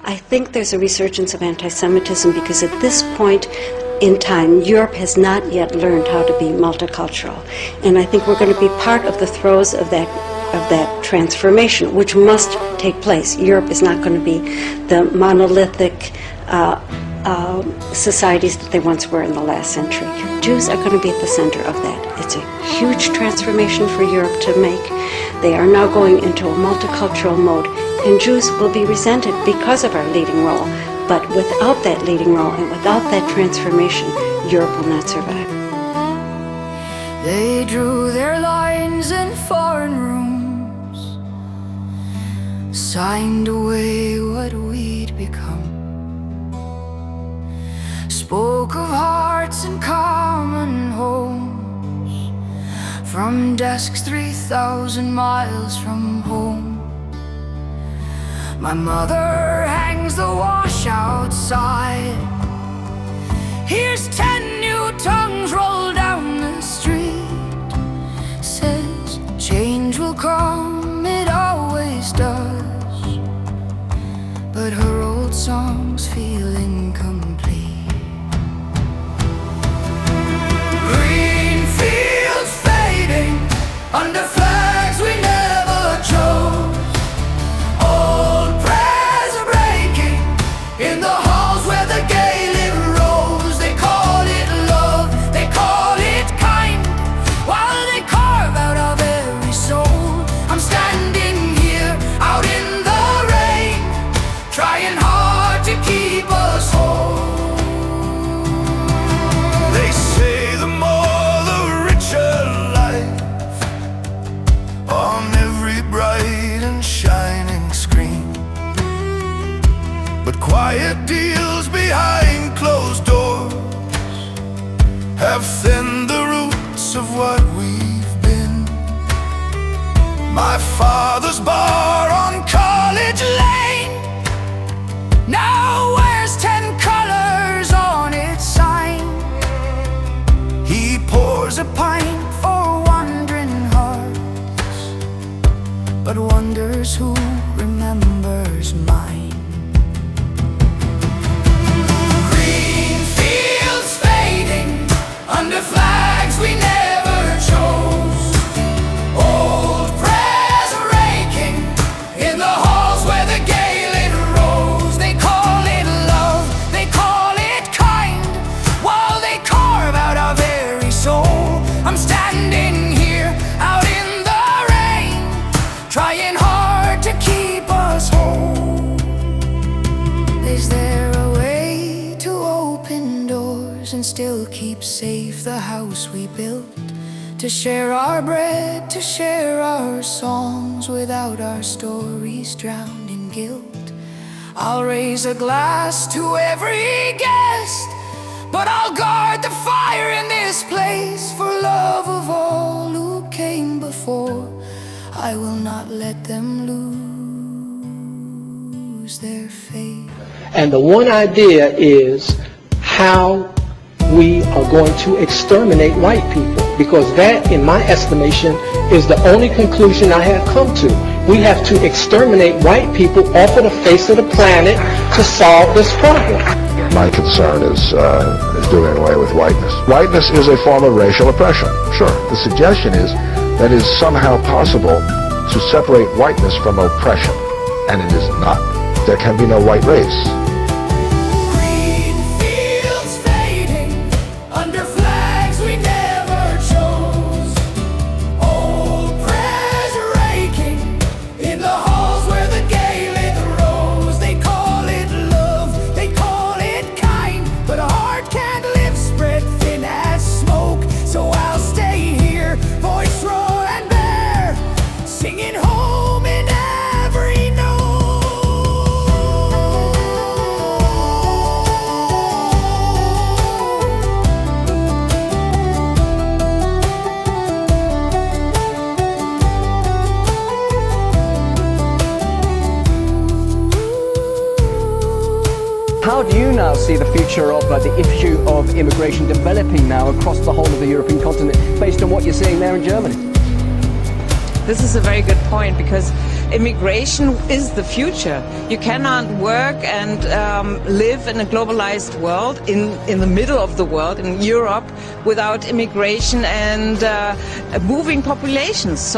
I think there's a resurgence of anti-Semitism because at this point in time, Europe has not yet learned how to be multicultural. And I think we're going to be part of the throes of that transformation, which must take place. Europe is not going to be the monolithic societies that they once were in the last century. Jews are going to be at the center of that. It's a huge transformation for Europe to make. They are now going into a multicultural mode, and Jews will be resented because of our leading role. But without that leading role and without that transformation, Europe will not survive. They drew their lines in foreign rooms, signed away what we'd become, spoke of hearts and common homes, from desks 3,000 miles from home. My mother hangs the wash outside, here's 10 new tongues roll down the street, says change will come, it always does, but her old songs feel incomplete. Green fields fading under flags we never chose, in the halls where the gay rose. They call it love, they call it kind, while they carve out our very soul. I'm standing here out in the rain, trying hard to keep us whole. They say the more the richer life, on every bright and shining screen, but quiet deals behind closed doors have thinned the roots of what we've been. My father's bar on College Lane now wears 10 colors on its sign. He pours a pint for wandering hearts, but wonders who remembers mine. Under flags we never chose, old prayers raking in the halls where the gay rose. They call it love, they call it kind, while they carve out our very soul. I'm standing here out in the rain, trying hard to keep us whole. Is there a way to open doors and still keep safe the house we built, to share our bread, to share our songs without our stories drowned in guilt? I'll raise a glass to every guest, but I'll guard the fire in this place for love of all who came before. I will not let them lose their faith. And the one idea is how we are going to exterminate white people, because that, in my estimation, is the only conclusion I have come to. We have to exterminate white people off of the face of the planet to solve this problem. My concern is doing away with whiteness. Whiteness is a form of racial oppression, sure. The suggestion is that it is somehow possible to separate whiteness from oppression, and it is not. There can be no white race. How do you now see the future of the issue of immigration developing now across the whole of the European continent, based on what you're seeing there in Germany? This is a very good point, because immigration is the future. You cannot work and live in a globalized world, in the middle of the world, in Europe, without immigration and moving populations.